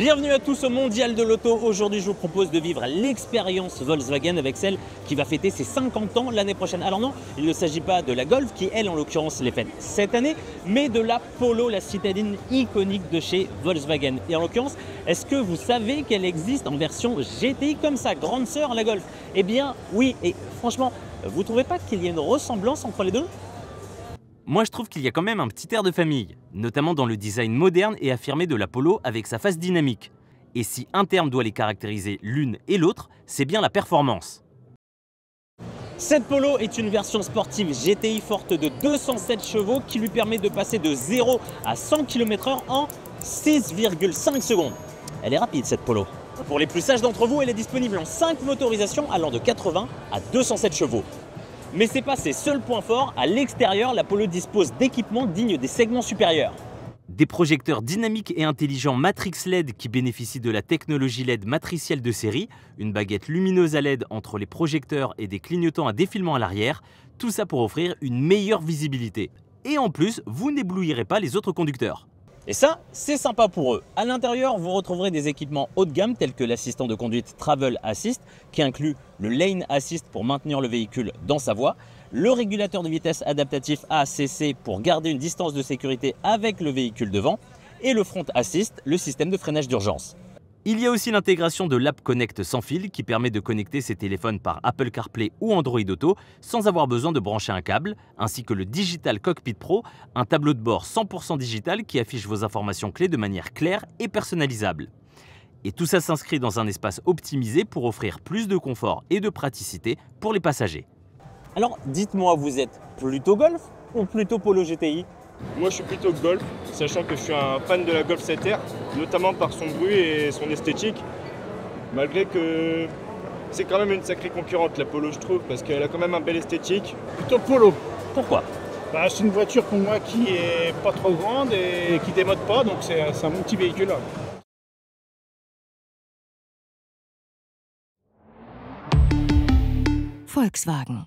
Bienvenue à tous au Mondial de l'Auto. Aujourd'hui, je vous propose de vivre l'expérience Volkswagen avec celle qui va fêter ses 50 ans l'année prochaine. Alors non, il ne s'agit pas de la Golf qui, elle, en l'occurrence, les fête cette année, mais de la Polo, la citadine iconique de chez Volkswagen. Et en l'occurrence, est-ce que vous savez qu'elle existe en version GTI comme sa grande sœur, la Golf? Eh bien, oui. Et franchement, vous ne trouvez pas qu'il y a une ressemblance entre les deux? Moi, je trouve qu'il y a quand même un petit air de famille, notamment dans le design moderne et affirmé de la Polo avec sa face dynamique. Et si un terme doit les caractériser l'une et l'autre, c'est bien la performance. Cette Polo est une version sportive GTI forte de 207 chevaux qui lui permet de passer de 0 à 100 km/h en 6,5 secondes. Elle est rapide cette Polo. Pour les plus sages d'entre vous, elle est disponible en 5 motorisations allant de 80 à 207 chevaux. Mais ce n'est pas ses seuls points forts. À l'extérieur, la Polo dispose d'équipements dignes des segments supérieurs. Des projecteurs dynamiques et intelligents Matrix LED qui bénéficient de la technologie LED matricielle de série, une baguette lumineuse à LED entre les projecteurs et des clignotants à défilement à l'arrière, tout ça pour offrir une meilleure visibilité. Et en plus, vous n'éblouirez pas les autres conducteurs. Et ça, c'est sympa pour eux. À l'intérieur, vous retrouverez des équipements haut de gamme tels que l'assistant de conduite Travel Assist qui inclut le Lane Assist pour maintenir le véhicule dans sa voie, le régulateur de vitesse adaptatif ACC pour garder une distance de sécurité avec le véhicule devant et le Front Assist, le système de freinage d'urgence. Il y a aussi l'intégration de l'App Connect sans fil qui permet de connecter ses téléphones par Apple CarPlay ou Android Auto sans avoir besoin de brancher un câble, ainsi que le Digital Cockpit Pro, un tableau de bord 100% digital qui affiche vos informations clés de manière claire et personnalisable. Et tout ça s'inscrit dans un espace optimisé pour offrir plus de confort et de praticité pour les passagers. Alors dites-moi, vous êtes plutôt Golf ou plutôt Polo GTI? Moi je suis plutôt Golf, sachant que je suis un fan de la Golf 7R, notamment par son bruit et son esthétique, malgré que c'est quand même une sacrée concurrente la Polo je trouve, parce qu'elle a quand même un bel esthétique. Plutôt Polo. Pourquoi? C'est une voiture pour moi qui est pas trop grande et qui démode pas, donc c'est un bon petit véhicule. Volkswagen.